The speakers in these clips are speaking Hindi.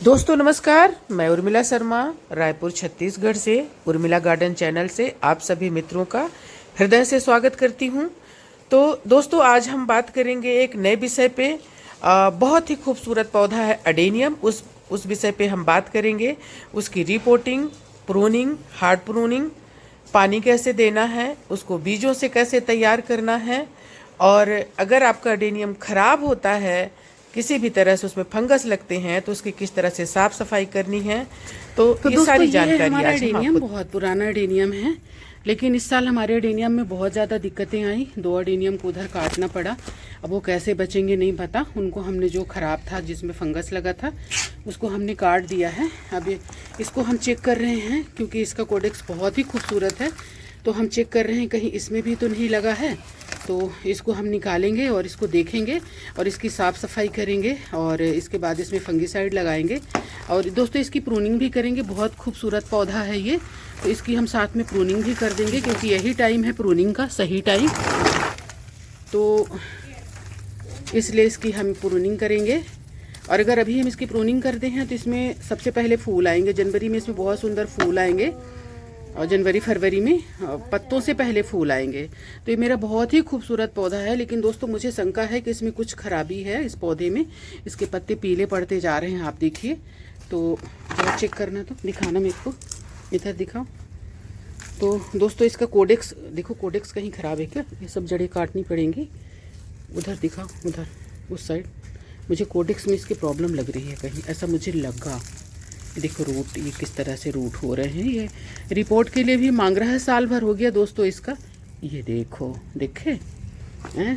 दोस्तों नमस्कार, मैं उर्मिला शर्मा रायपुर छत्तीसगढ़ से उर्मिला गार्डन चैनल से आप सभी मित्रों का हृदय से स्वागत करती हूं। तो दोस्तों आज हम बात करेंगे एक नए विषय पे। बहुत ही खूबसूरत पौधा है अडेनियम, उस विषय पे हम बात करेंगे। उसकी रिपोर्टिंग, प्रूनिंग, हार्ड प्रूनिंग, पानी कैसे देना है, उसको बीजों से कैसे तैयार करना है, और अगर आपका अडेनियम खराब होता है, किसी भी तरह से उसमें फंगस लगते हैं, तो उसकी किस तरह से साफ सफाई करनी है। तो ये दोस्तों सारी ये जानकारी हमारा आज हम एडेनियम आपको। बहुत पुराना एडेनियम है, लेकिन इस साल हमारे एडेनियम में बहुत ज़्यादा दिक्कतें आई। 2 एडेनियम को उधर काटना पड़ा। अब वो कैसे बचेंगे नहीं पता। उनको हमने जो ख़राब था, जिसमें फंगस लगा था, उसको हमने काट दिया है। अब इसको हम चेक कर रहे हैं, क्योंकि इसका कोडेक्स बहुत ही खूबसूरत है। तो हम चेक कर रहे हैं कहीं इसमें भी तो नहीं लगा है। तो इसको हम निकालेंगे और इसको देखेंगे और इसकी साफ़ सफाई करेंगे, और इसके बाद इसमें फंगिसाइड लगाएंगे। और दोस्तों इसकी प्रूनिंग भी करेंगे। बहुत खूबसूरत पौधा है ये, तो इसकी हम साथ में प्रूनिंग भी कर देंगे, क्योंकि यही टाइम है प्रूनिंग का, सही टाइम। तो इसलिए इसकी हम प्रूनिंग करेंगे। और अगर अभी हम इसकी प्रूनिंग करते हैं तो इसमें सबसे पहले फूल आएंगे। जनवरी में इसमें बहुत सुंदर फूल आएंगे, और जनवरी फरवरी में पत्तों से पहले फूल आएंगे। तो ये मेरा बहुत ही खूबसूरत पौधा है, लेकिन दोस्तों मुझे शंका है कि इसमें कुछ खराबी है इस पौधे में। इसके पत्ते पीले पड़ते जा रहे हैं, आप देखिए। तो जरा चेक करना, तो दिखाना मेरे को, इधर दिखाओ। तो दोस्तों इसका कोडेक्स देखो, कोडेक्स कहीं ख़राब है क्या? ये सब जड़ें काटनी पड़ेंगी। उधर दिखाओ, उधर उस साइड। मुझे कोडेक्स में इसकी प्रॉब्लम लग रही है कहीं, ऐसा मुझे लगा। देखो रूट, ये किस तरह से रूट हो रहे हैं। ये रिपोर्ट के लिए भी मांग रहा है, साल भर हो गया दोस्तों इसका। ये देखो, देखे हैं?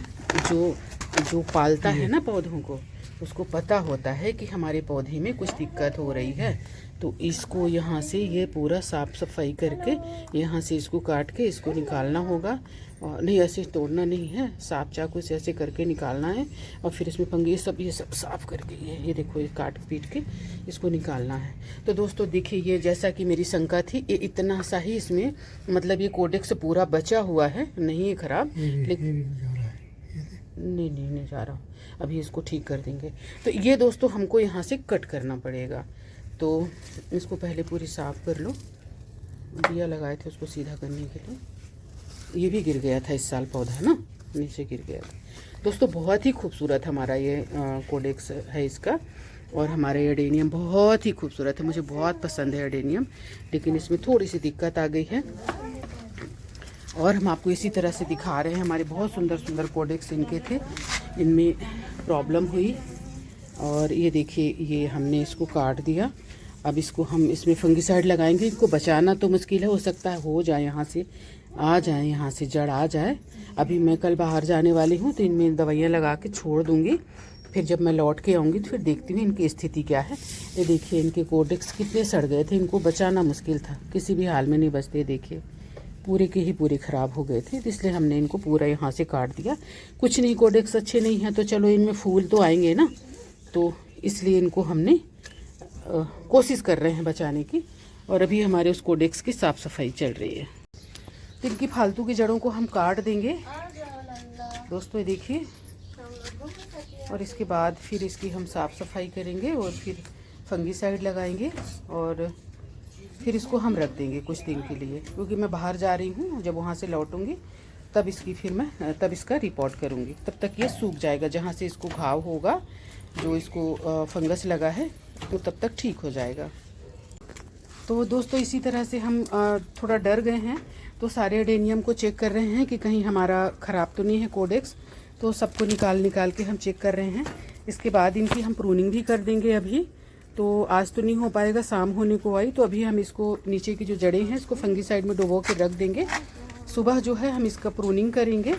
जो जो पालता है ना पौधों को, उसको पता होता है कि हमारे पौधे में कुछ दिक्कत हो रही है। तो इसको यहाँ से ये पूरा साफ सफाई करके, यहाँ से इसको काट के इसको निकालना होगा। और नहीं, ऐसे तोड़ना नहीं है, साफ चाकू से ऐसे करके निकालना है। और फिर इसमें फंगी ये सब साफ करके ये देखो, ये काट पीट के इसको निकालना है। तो दोस्तों देखिए, ये जैसा कि मेरी शंका थी, ये इतना सा ही इसमें, मतलब ये कोडेक्स पूरा बचा हुआ है, नहीं है खराब। लेकिन नहीं जा रहा, अभी इसको ठीक कर देंगे। तो ये दोस्तों हमको यहाँ से कट करना पड़ेगा। तो इसको पहले पूरी साफ़ कर लो। दिया लगाए थे उसको सीधा करने के लिए। ये भी गिर गया था इस साल पौधा ना, नीचे गिर गया था। दोस्तों बहुत ही खूबसूरत हमारा ये कोडेक्स है इसका। और हमारा एडेनियम बहुत ही खूबसूरत है, मुझे बहुत पसंद है एडेनियम। लेकिन इसमें थोड़ी सी दिक्कत आ गई है, और हम आपको इसी तरह से दिखा रहे हैं। हमारे बहुत सुंदर सुंदर कोडेक्स इनके थे, इनमें प्रॉब्लम हुई। और ये देखिए, ये हमने इसको काट दिया। अब इसको हम इसमें फंगिसाइड लगाएंगे। इनको बचाना तो मुश्किल है, हो सकता है हो जाए, यहाँ से आ जाए, यहाँ से जड़ आ जाए। अभी मैं कल बाहर जाने वाली हूँ, तो इनमें दवाइयाँ लगा के छोड़ दूँगी। फिर जब मैं लौट के आऊँगी तो फिर देखती हूँ इनकी स्थिति क्या है। ये देखिए, इनके कोडेक्स कितने सड़ गए थे, इनको बचाना मुश्किल था, किसी भी हाल में नहीं बचते। देखिए पूरे के ही पूरे ख़राब हो गए थे, तो इसलिए हमने इनको पूरा यहाँ से काट दिया। कुछ नहीं, कोडेक्स अच्छे नहीं हैं तो चलो, इनमें फूल तो आएंगे ना, तो इसलिए इनको हमने कोशिश कर रहे हैं बचाने की। और अभी हमारे उस कोडेक्स की साफ़ सफाई चल रही है। तो इनकी फालतू की जड़ों को हम काट देंगे दोस्तों, ये देखिए। और इसके बाद फिर इसकी हम साफ़ सफाई करेंगे, और फिर फंगिसाइड लगाएंगे, और फिर इसको हम रख देंगे कुछ दिन के लिए, क्योंकि मैं बाहर जा रही हूँ। जब वहाँ से लौटूंगी तब इसकी फिर मैं तब इसका रिपोर्ट करूँगी। तब तक ये सूख जाएगा, जहाँ से इसको घाव होगा, जो इसको फंगस लगा है, तो तब तक ठीक हो जाएगा। तो दोस्तों इसी तरह से हम थोड़ा डर गए हैं, तो सारे एडेनियम को चेक कर रहे हैं कि कहीं हमारा ख़राब तो नहीं है कोडेक्स। तो सबको निकाल के हम चेक कर रहे हैं। इसके बाद इनकी हम प्रूनिंग भी कर देंगे। अभी तो आज तो नहीं हो पाएगा, शाम होने को आई। तो अभी हम इसको, नीचे की जो जड़ें हैं, इसको फंगिसाइड में डुबो के रख देंगे। सुबह जो है हम इसका प्रूनिंग करेंगे,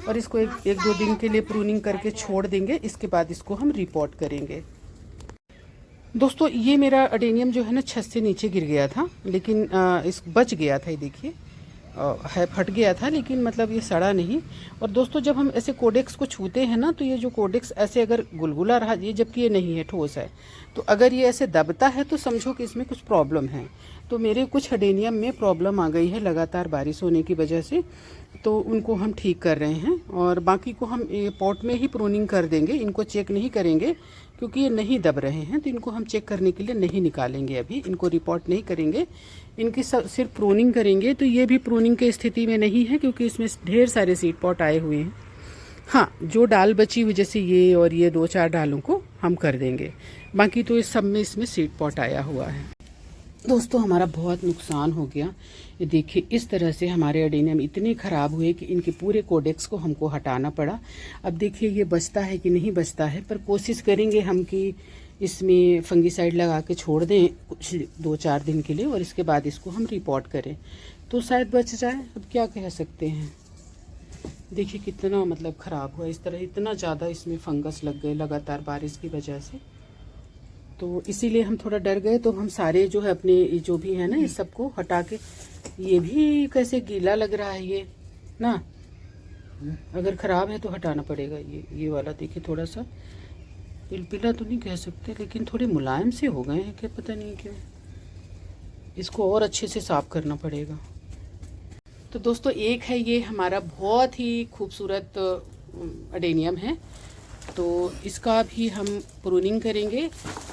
और इसको एक दो दिन के लिए प्रूनिंग करके छोड़ देंगे। इसके बाद इसको हम रिपोर्ट करेंगे। दोस्तों ये मेरा अडेनियम जो है ना, छत से नीचे गिर गया था, लेकिन इस बच गया था। ये देखिए, है फट गया था, लेकिन मतलब ये सड़ा नहीं। और दोस्तों जब हम ऐसे कोडेक्स को छूते हैं ना, तो ये जो कोडेक्स ऐसे अगर गुलगुला रहा, ये जबकि ये नहीं है, ठोस है, तो अगर ये ऐसे दबता है तो समझो कि इसमें कुछ प्रॉब्लम है। तो मेरे कुछ एडेनियम में प्रॉब्लम आ गई है लगातार बारिश होने की वजह से। तो उनको हम ठीक कर रहे हैं, और बाकी को हम पॉट में ही प्रूनिंग कर देंगे। इनको चेक नहीं करेंगे क्योंकि ये नहीं दब रहे हैं, तो इनको हम चेक करने के लिए नहीं निकालेंगे। अभी इनको रिपोर्ट नहीं करेंगे, इनकी सिर्फ प्रूनिंग करेंगे। तो ये भी प्रूनिंग की स्थिति में नहीं है क्योंकि इसमें ढेर सारे सीड पॉट आए हुए हैं। हाँ, जो डाल बची हुई जैसे ये और ये 2-4 डालों को हम कर देंगे, बाकी तो इस सब में इसमें सीड पॉट आया हुआ है। दोस्तों, हमारा बहुत नुकसान हो गया। ये देखिए, इस तरह से हमारे अडेनियम इतने ख़राब हुए कि इनके पूरे कोडेक्स को हमको हटाना पड़ा। अब देखिए ये बचता है कि नहीं बचता है, पर कोशिश करेंगे हम कि इसमें फंगीसाइड लगा के छोड़ दें कुछ 2-4 दिन के लिए, और इसके बाद इसको हम रिपोर्ट करें तो शायद बच जाए। अब क्या कह सकते हैं। देखिए कितना मतलब ख़राब हुआ, इस तरह इतना ज़्यादा इसमें फंगस लग गए लगातार बारिश की वजह से। तो इसीलिए हम थोड़ा डर गए, तो हम सारे जो है अपने जो भी है ना ये सबको हटा के, ये भी कैसे गीला लग रहा है ये ना, अगर ख़राब है तो हटाना पड़ेगा। ये वाला देखिए थोड़ा सा पिलपिला तो नहीं कह सकते, लेकिन थोड़े मुलायम से हो गए हैं, क्या पता नहीं क्यों। इसको और अच्छे से साफ़ करना पड़ेगा। तो दोस्तों, एक है ये हमारा बहुत ही खूबसूरत अडेनियम है, तो इसका भी हम प्रूनिंग करेंगे,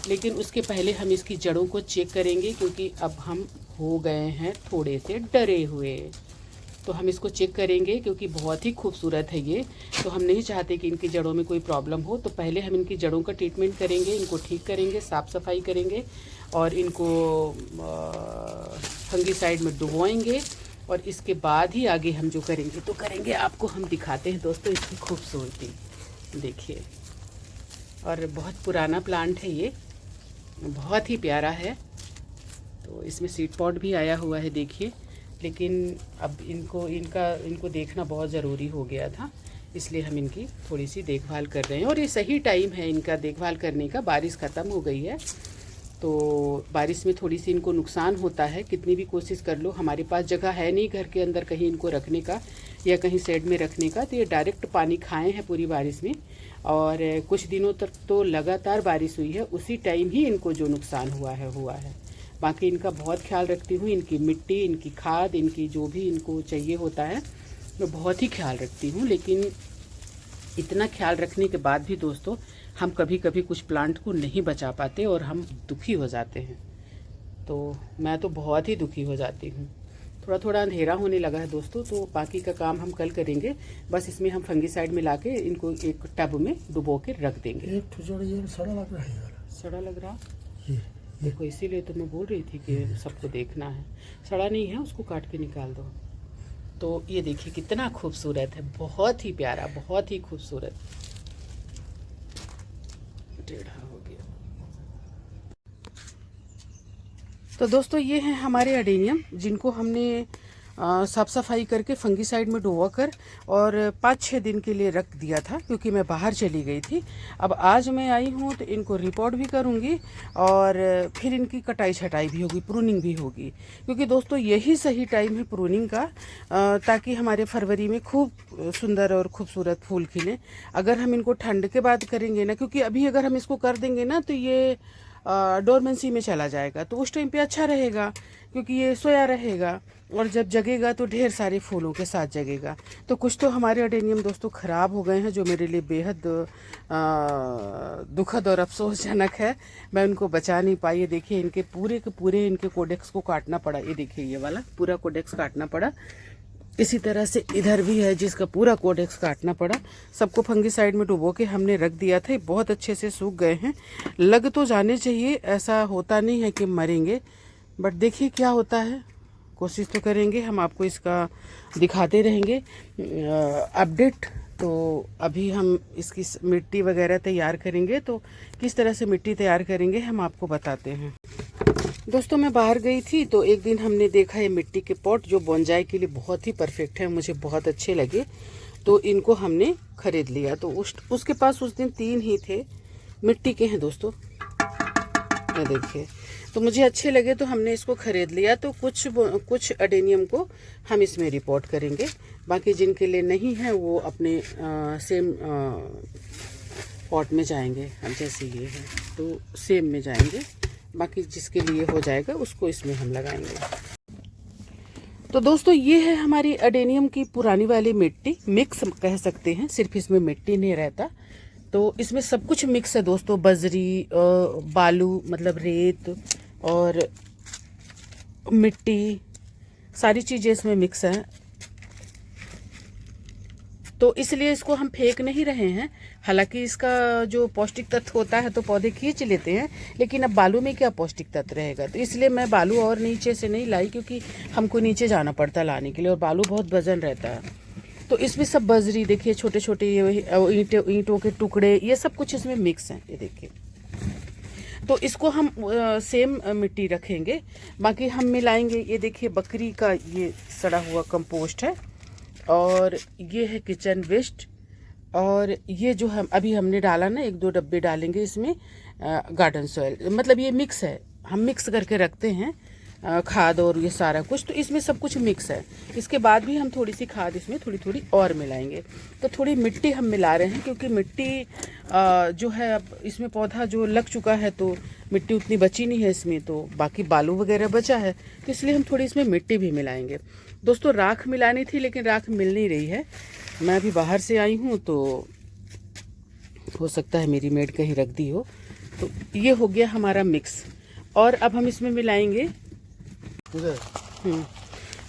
लेकिन उसके पहले हम इसकी जड़ों को चेक करेंगे क्योंकि अब हम हो गए हैं थोड़े से डरे हुए। तो हम इसको चेक करेंगे क्योंकि बहुत ही खूबसूरत है ये, तो हम नहीं चाहते कि इनकी जड़ों में कोई प्रॉब्लम हो। तो पहले हम इनकी जड़ों का ट्रीटमेंट करेंगे, इनको ठीक करेंगे, साफ़ सफाई करेंगे, और इनको फंगीसाइड में डुबोएंगे, और इसके बाद ही आगे हम जो करेंगे तो करेंगे। आपको हम दिखाते हैं दोस्तों इसकी खूबसूरती, देखिए। और बहुत पुराना प्लांट है ये, बहुत ही प्यारा है। तो इसमें सीड पॉट भी आया हुआ है देखिए, लेकिन अब इनको देखना बहुत ज़रूरी हो गया था, इसलिए हम इनकी थोड़ी सी देखभाल कर रहे हैं। और ये सही टाइम है इनका देखभाल करने का, बारिश ख़त्म हो गई है, तो बारिश में थोड़ी सी इनको नुकसान होता है। कितनी भी कोशिश कर लो, हमारे पास जगह है नहीं घर के अंदर कहीं इनको रखने का या कहीं शेड में रखने का, तो ये डायरेक्ट पानी खाए हैं पूरी बारिश में। और कुछ दिनों तक तो लगातार बारिश हुई है, उसी टाइम ही इनको जो नुकसान हुआ है। बाकी इनका बहुत ख्याल रखती हूँ, इनकी मिट्टी, इनकी खाद, इनकी जो भी इनको चाहिए होता है मैं बहुत ही ख्याल रखती हूँ। लेकिन इतना ख्याल रखने के बाद भी दोस्तों, हम कभी कभी कुछ प्लांट को नहीं बचा पाते और हम दुखी हो जाते हैं। तो मैं तो बहुत ही दुखी हो जाती हूँ। थोड़ा थोड़ा अंधेरा होने लगा है दोस्तों, तो बाकी का काम हम कल करेंगे। बस इसमें हम फंगीसाइड मिला के इनको एक टब में डुबो के रख देंगे। एक ये सड़ा लग रहा है यार, सड़ा लग रहा ये देखो, इसीलिए तो मैं बोल रही थी कि सबको देखना है। सड़ा नहीं है, उसको काट के निकाल दो। तो ये देखिए कितना खूबसूरत है, बहुत ही प्यारा, बहुत ही खूबसूरत। टेढ़ा हो गया। तो दोस्तों, ये हैं हमारे अडेनियम जिनको हमने साफ़ सफाई करके फंगीसाइड में डुबो कर और 5-6 दिन के लिए रख दिया था, क्योंकि मैं बाहर चली गई थी। अब आज मैं आई हूँ तो इनको रिपोर्ट भी करूँगी और फिर इनकी कटाई छटाई भी होगी, प्रूनिंग भी होगी। क्योंकि दोस्तों यही सही टाइम है प्रूनिंग का, ताकि हमारे फरवरी में खूब सुंदर और खूबसूरत फूल खिले। अगर हम इनको ठंड के बाद करेंगे ना, क्योंकि अभी अगर हम इसको कर देंगे ना तो ये डोरमेंसी में चला जाएगा, तो उस टाइम पे अच्छा रहेगा क्योंकि ये सोया रहेगा, और जब जगेगा तो ढेर सारे फूलों के साथ जगेगा। तो कुछ तो हमारे अडेनियम दोस्तों ख़राब हो गए हैं, जो मेरे लिए बेहद दुखद और अफसोसजनक है। मैं उनको बचा नहीं पाई। ये देखिए इनके पूरे के पूरे इनके कोडेक्स को काटना पड़ा। ये देखिए ये वाला पूरा कोडेक्स काटना पड़ा। इसी तरह से इधर भी है जिसका पूरा कोडेक्स काटना पड़ा। सबको फंगीसाइड में डुबो के हमने रख दिया था, बहुत अच्छे से सूख गए हैं। लग तो जाने चाहिए, ऐसा होता नहीं है कि मरेंगे, बट देखिए क्या होता है, कोशिश तो करेंगे। हम आपको इसका दिखाते रहेंगे अपडेट। तो अभी हम इसकी मिट्टी वगैरह तैयार करेंगे, तो किस तरह से मिट्टी तैयार करेंगे हम आपको बताते हैं। दोस्तों, मैं बाहर गई थी तो एक दिन हमने देखा ये मिट्टी के पॉट जो बोनजाई के लिए बहुत ही परफेक्ट है, मुझे बहुत अच्छे लगे, तो इनको हमने खरीद लिया। तो उसके पास उस दिन 3 ही थे, मिट्टी के हैं दोस्तों, ये देखिए। तो मुझे अच्छे लगे तो हमने इसको खरीद लिया। तो कुछ अडेनियम को हम इसमें रिपोर्ट करेंगे, बाकी जिनके लिए नहीं है वो अपने सेम पॉट में जाएंगे। हम जैसे ये है तो सेम में जाएंगे, बाकी जिसके लिए हो जाएगा उसको इसमें हम लगाएंगे। तो दोस्तों ये है हमारी अडेनियम की पुरानी वाली मिट्टी, मिक्स कह सकते हैं, सिर्फ इसमें मिट्टी नहीं रहता। तो इसमें सब कुछ मिक्स है दोस्तों, बजरी, बालू मतलब रेत और मिट्टी, सारी चीज़ें इसमें मिक्स हैं। तो इसलिए इसको हम फेंक नहीं रहे हैं। हालांकि इसका जो पौष्टिक तत्व होता है तो पौधे खींच लेते हैं, लेकिन अब बालू में क्या पौष्टिक तत्व रहेगा, तो इसलिए मैं बालू और नीचे से नहीं लाई, क्योंकि हमको नीचे जाना पड़ता है लाने के लिए, और बालू बहुत वजन रहता है। तो इसमें सब बजरी देखिए, छोटे छोटे ये ईंटों के टुकड़े, ये सब कुछ इसमें मिक्स हैं, ये देखिए। तो इसको हम सेम मिट्टी रखेंगे, बाकी हम मिलाएंगे। ये देखिए बकरी का ये सड़ा हुआ कंपोस्ट है, और ये है किचन वेस्ट, और ये जो हम अभी हमने डाला ना, 1-2 डब्बे डालेंगे इसमें गार्डन सॉइल, मतलब ये मिक्स है, हम मिक्स करके रखते हैं खाद और ये सारा कुछ। तो इसमें सब कुछ मिक्स है। इसके बाद भी हम थोड़ी सी खाद इसमें थोड़ी थोड़ी और मिलाएंगे। तो थोड़ी मिट्टी हम मिला रहे हैं, क्योंकि मिट्टी जो है अब इसमें पौधा जो लग चुका है, तो मिट्टी उतनी बची नहीं है इसमें, तो बाकी बालू वगैरह बचा है, तो इसलिए हम थोड़ी इसमें मिट्टी भी मिलाएंगे। दोस्तों राख मिलानी थी, लेकिन राख मिल नहीं रही है। मैं अभी बाहर से आई हूँ, तो हो सकता है मेरी मेड कहीं रख दी हो। तो ये हो गया हमारा मिक्स, और अब हम इसमें मिलाएंगे।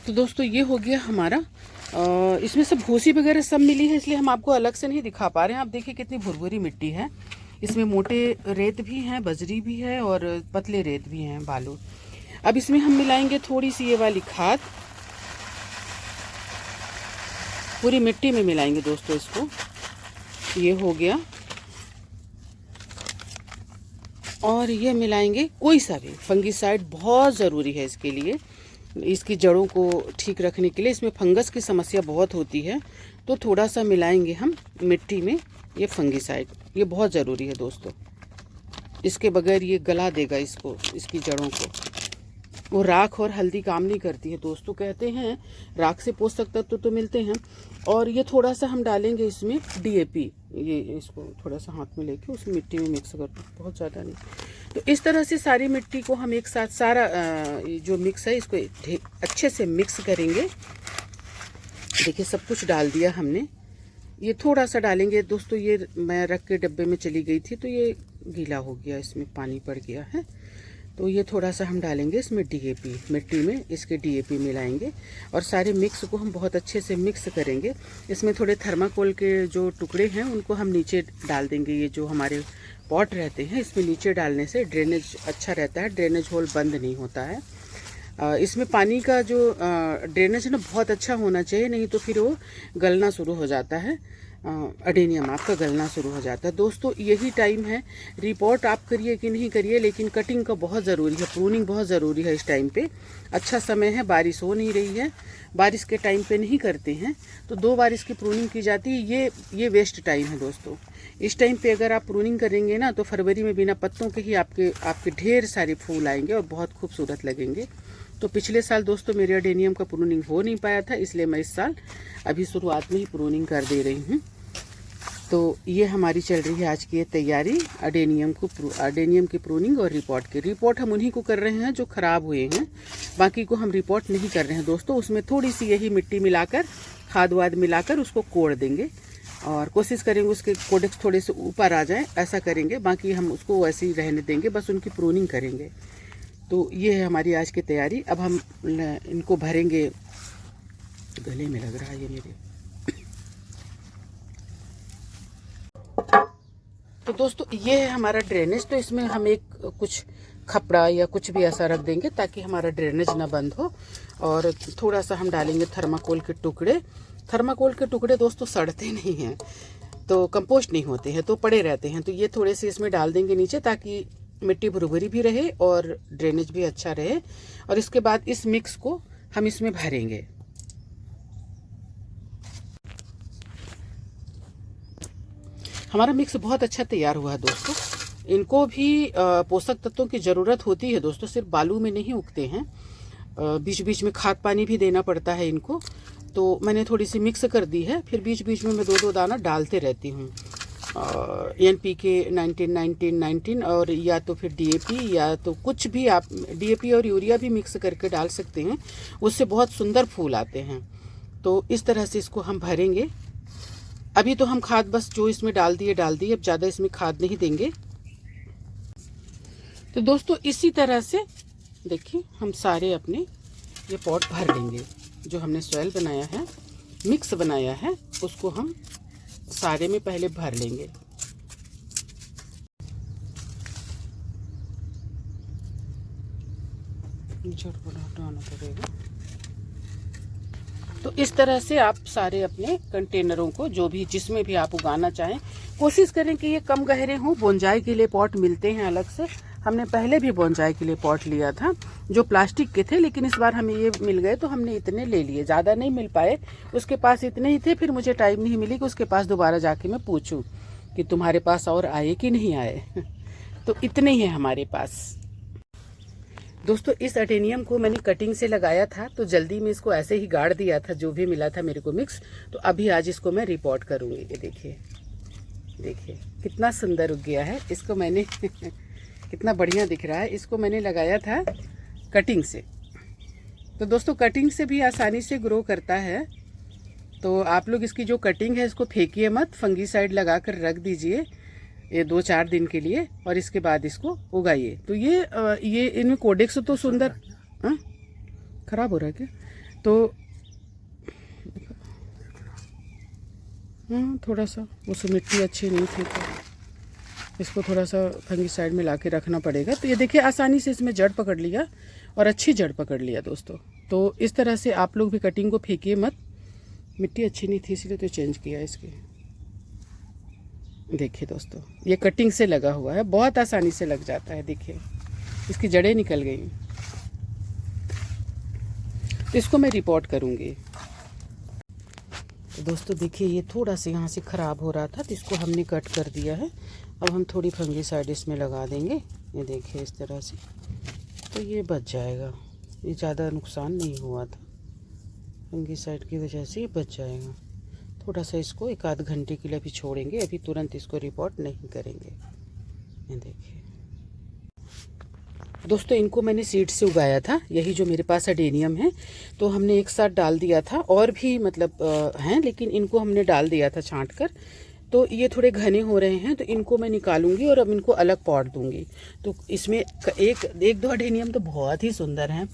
तो दोस्तों ये हो गया हमारा, इसमें सब भूसी वगैरह सब मिली है, इसलिए हम आपको अलग से नहीं दिखा पा रहे हैं। आप देखिए कितनी भुरभुरी मिट्टी है, इसमें मोटे रेत भी हैं, बजरी भी है, और पतले रेत भी हैं, बालू। अब इसमें हम मिलाएंगे थोड़ी सी ये वाली खाद, पूरी मिट्टी में मिलाएंगे दोस्तों इसको। ये हो गया, और ये मिलाएंगे कोई सा भी फंगिसाइड, बहुत ज़रूरी है इसके लिए, इसकी जड़ों को ठीक रखने के लिए। इसमें फंगस की समस्या बहुत होती है, तो थोड़ा सा मिलाएंगे हम मिट्टी में ये फंगिसाइड, ये बहुत ज़रूरी है दोस्तों। इसके बगैर ये गला देगा इसको, इसकी जड़ों को। वो राख और हल्दी काम नहीं करती है दोस्तों, कहते हैं राख से पोषक तत्व तो मिलते हैं। और ये थोड़ा सा हम डालेंगे इसमें DAP, ये इसको थोड़ा सा हाथ में लेके उस मिट्टी में मिक्स कर, बहुत ज़्यादा नहीं। तो इस तरह से सारी मिट्टी को हम एक साथ, सारा जो मिक्स है इसको अच्छे से मिक्स करेंगे। देखिए सब कुछ डाल दिया हमने, ये थोड़ा सा डालेंगे दोस्तों। ये मैं रख के डब्बे में चली गई थी, तो ये गीला हो गया, इसमें पानी पड़ गया है। तो ये थोड़ा सा हम डालेंगे इसमें DAP, मिट्टी में इसके DAP मिलाएंगे, और सारे मिक्स को हम बहुत अच्छे से मिक्स करेंगे। इसमें थोड़े थर्माकोल के जो टुकड़े हैं उनको हम नीचे डाल देंगे। ये जो हमारे पॉट रहते हैं, इसमें नीचे डालने से ड्रेनेज अच्छा रहता है, ड्रेनेज होल बंद नहीं होता है। इसमें पानी का जो ड्रेनेज है ना, बहुत अच्छा होना चाहिए, नहीं तो फिर वो गलना शुरू हो जाता है, अडेनियम आपका गलना शुरू हो जाता है। दोस्तों यही टाइम है, रिपोर्ट आप करिए कि नहीं करिए, लेकिन कटिंग का बहुत ज़रूरी है, प्रूनिंग बहुत ज़रूरी है। इस टाइम पे अच्छा समय है, बारिश हो नहीं रही है, बारिश के टाइम पे नहीं करते हैं, तो 2 बारिश की प्रूनिंग की जाती है। ये वेस्ट टाइम है दोस्तों। इस टाइम पे अगर आप प्रूनिंग करेंगे ना, तो फरवरी में बिना पत्तों के ही आपके ढेर सारे फूल आएंगे और बहुत खूबसूरत लगेंगे। तो पिछले साल दोस्तों मेरे अडेनियम का प्रूनिंग हो नहीं पाया था, इसलिए मैं इस साल अभी शुरुआत में ही प्रूनिंग कर दे रही हूँ। तो ये हमारी चल रही है आज की ये तैयारी, अडेनियम की प्रूनिंग और रिपोर्ट की। रिपोर्ट हम उन्हीं को कर रहे हैं जो ख़राब हुए हैं, बाकी को हम रिपोर्ट नहीं कर रहे हैं दोस्तों। उसमें थोड़ी सी यही मिट्टी मिलाकर, खाद वाद मिलाकर उसको कोड़ देंगे, और कोशिश करेंगे उसके कोडेक्स थोड़े से ऊपर आ जाएं, ऐसा करेंगे। बाकी हम उसको वैसे ही रहने देंगे, बस उनकी प्रूनिंग करेंगे। तो ये है हमारी आज की तैयारी। अब हम इनको भरेंगे, गले में लग रहा है ये मेरे। तो दोस्तों ये है हमारा ड्रेनेज। तो इसमें हम एक कुछ खपड़ा या कुछ भी ऐसा रख देंगे ताकि हमारा ड्रेनेज ना बंद हो। और थोड़ा सा हम डालेंगे थर्माकोल के टुकड़े। थर्माकोल के टुकड़े दोस्तों सड़ते नहीं हैं, तो कंपोस्ट नहीं होते हैं, तो पड़े रहते हैं। तो ये थोड़े से इसमें डाल देंगे नीचे, ताकि मिट्टी भुरभुरी भी रहे और ड्रेनेज भी अच्छा रहे। और इसके बाद इस मिक्स को हम इसमें भरेंगे। हमारा मिक्स बहुत अच्छा तैयार हुआ है दोस्तों। इनको भी पोषक तत्वों की ज़रूरत होती है दोस्तों, सिर्फ बालू में नहीं उगते हैं, बीच बीच में खाद पानी भी देना पड़ता है इनको। तो मैंने थोड़ी सी मिक्स कर दी है, फिर बीच बीच में मैं 2-2 दाना डालते रहती हूँ। NPK 19-19-19 और या तो फिर DAP या तो कुछ भी आप DAP और यूरिया भी मिक्स करके डाल सकते हैं, उससे बहुत सुंदर फूल आते हैं। तो इस तरह से इसको हम भरेंगे। अभी तो हम खाद बस जो इसमें डाल दिए, अब ज़्यादा इसमें खाद नहीं देंगे। तो दोस्तों इसी तरह से देखिए हम सारे अपने ये पॉट भर लेंगे। जो हमने सॉइल बनाया है, मिक्स बनाया है, उसको हम सारे में पहले भर लेंगे। हटाना पड़ेगा। तो इस तरह से आप सारे अपने कंटेनरों को, जो भी जिसमें भी आप उगाना चाहें, कोशिश करें कि ये कम गहरे हों। बोनजाई के लिए पॉट मिलते हैं अलग से। हमने पहले भी बोनजाई के लिए पॉट लिया था जो प्लास्टिक के थे, लेकिन इस बार हमें ये मिल गए तो हमने इतने ले लिए। ज़्यादा नहीं मिल पाए, उसके पास इतने ही थे। फिर मुझे टाइम नहीं मिली कि उसके पास दोबारा जाके मैं पूछूं कि तुम्हारे पास और आए कि नहीं आए। तो इतने ही है हमारे पास। दोस्तों इस अटेनियम को मैंने कटिंग से लगाया था, तो जल्दी में इसको ऐसे ही गाड़ दिया था जो भी मिला था मेरे को मिक्स। तो अभी आज इसको मैं रिपोर्ट करूँगी। ये देखिए, देखिए कितना सुंदर उग गया है। इसको मैंने कितना बढ़िया दिख रहा है। इसको मैंने लगाया था कटिंग से। तो दोस्तों कटिंग से भी आसानी से ग्रो करता है। तो आप लोग इसकी जो कटिंग है इसको फेंकिए मत, फंगीसाइड लगा कर रख दीजिए ये 2-4 दिन के लिए, और इसके बाद इसको उगाइए। तो ये इनमें कोडेक्स तो सुंदर खराब हो रहा है क्या? तो थोड़ा सा उसमें मिट्टी अच्छी नहीं थी, तो इसको थोड़ा सा फंगीसाइड में लाके रखना पड़ेगा। तो ये देखिए आसानी से इसमें जड़ पकड़ लिया, और अच्छी जड़ पकड़ लिया दोस्तों। तो इस तरह से आप लोग भी कटिंग को फेंकिए मत। मिट्टी अच्छी नहीं थी इसलिए तो चेंज किया इसके। देखिए दोस्तों ये कटिंग से लगा हुआ है, बहुत आसानी से लग जाता है। देखिए इसकी जड़ें निकल गई। तो इसको मैं रिपोर्ट करूँगी। तो दोस्तों देखिए ये थोड़ा सा यहाँ से ख़राब हो रहा था, तो इसको हमने कट कर दिया है। अब हम थोड़ी फंगीसाइड इसमें लगा देंगे। ये देखिए इस तरह से, तो ये बच जाएगा। ये ज़्यादा नुकसान नहीं हुआ था, फंगीसाइड की वजह से ये बच जाएगा। थोड़ा सा इसको 1-आध घंटे के लिए अभी छोड़ेंगे, अभी तुरंत इसको रिपोर्ट नहीं करेंगे। ये देखिए दोस्तों इनको मैंने सीड से उगाया था, यही जो मेरे पास अडेनियम है। तो हमने एक साथ डाल दिया था, और भी मतलब हैं, लेकिन इनको हमने डाल दिया था छांट कर। तो ये थोड़े घने हो रहे हैं, तो इनको मैं निकालूंगी और अब इनको अलग पॉट दूंगी। तो इसमें एक दो अडेनियम तो बहुत ही सुंदर हैं,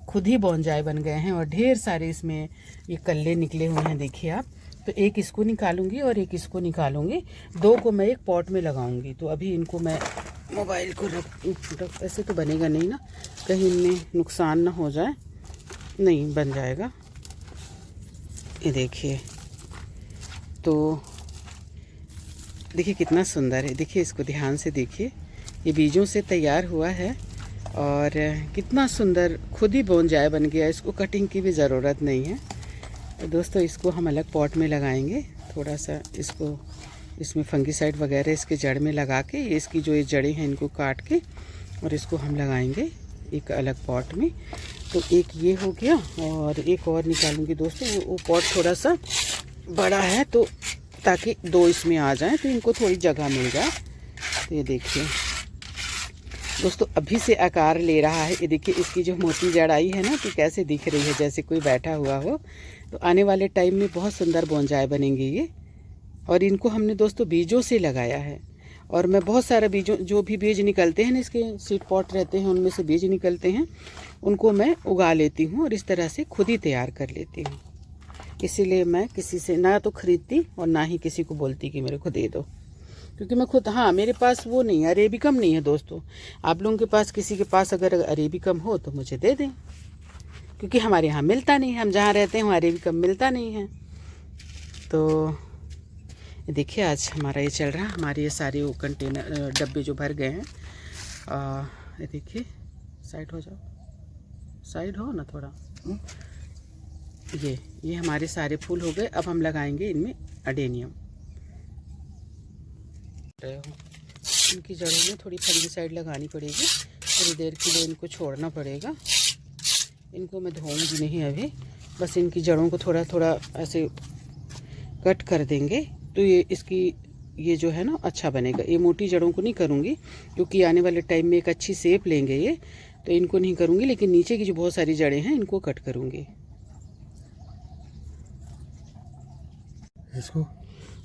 खुद ही बोनजाई बन गए हैं, और ढेर सारे इसमें ये कल्ले निकले हुए हैं। देखिए आप, तो एक इसको निकालूंगी और एक इसको निकालूंगी। 2 को मैं एक पॉट में लगाऊंगी। तो अभी इनको मैं मोबाइल को रख ऐसे तो बनेगा नहीं ना, कहीं इनमें नुकसान ना हो जाए। नहीं, बन जाएगा। ये देखिए, तो देखिए कितना सुंदर है। देखिए इसको ध्यान से देखिए, ये बीजों से तैयार हुआ है और कितना सुंदर खुद ही बोनजाई बन गया। इसको कटिंग की भी ज़रूरत नहीं है। तो दोस्तों इसको हम अलग पॉट में लगाएंगे। थोड़ा सा इसको इसमें फंगीसाइड वगैरह इसके जड़ में लगा के, इसकी जो ये जड़ें हैं इनको काट के, और इसको हम लगाएंगे एक अलग पॉट में। तो एक ये हो गया, और एक और निकालूंगी दोस्तों। वो पॉट थोड़ा सा बड़ा है, तो ताकि 2 इसमें आ जाएं, तो इनको थोड़ी जगह मिल जाए। तो ये देखिए दोस्तों अभी से आकार ले रहा है। ये देखिए इसकी जो मोटी जड़ आई है ना, तो कैसे दिख रही है, जैसे कोई बैठा हुआ हो। तो आने वाले टाइम में बहुत सुंदर बोनजाई बनेंगे ये। और इनको हमने दोस्तों बीजों से लगाया है, और मैं बहुत सारे बीजों, जो भी बीज निकलते हैं ना, इसके सीड पॉट रहते हैं उनमें से बीज निकलते हैं, उनको मैं उगा लेती हूँ और इस तरह से खुद ही तैयार कर लेती हूँ। इसीलिए मैं किसी से ना तो खरीदती और ना ही किसी को बोलती कि मेरे को दे दो, क्योंकि मैं खुद, हाँ मेरे पास वो नहीं है, अरेबिकम नहीं है दोस्तों। आप लोगों के पास, किसी के पास अगर अरेबिकम हो तो मुझे दे दें, क्योंकि हमारे यहाँ मिलता नहीं है। हम जहाँ रहते हैं वहाँ अरेबिकम मिलता नहीं है। तो देखिए आज हमारा ये चल रहा है, हमारे ये सारे वो कंटेनर डब्बे जो भर गए हैं। ये देखिए, साइड हो जाओ, साइड हो ना थोड़ा। ये हमारे सारे फूल हो गए। अब हम लगाएंगे इनमें अडेनियम। इनकी जड़ों में थोड़ी फंगीसाइड लगानी पड़ेगी, थोड़ी देर के लिए इनको छोड़ना पड़ेगा। इनको मैं धोऊंगी नहीं अभी, बस इनकी जड़ों को थोड़ा थोड़ा ऐसे कट कर देंगे। तो ये इसकी ये जो है ना अच्छा बनेगा। ये मोटी जड़ों को नहीं करूँगी क्योंकि आने वाले टाइम में एक अच्छी शेप लेंगे ये, तो इनको नहीं करूँगी, लेकिन नीचे की जो बहुत सारी जड़ें हैं इनको कट करूँगी। इसको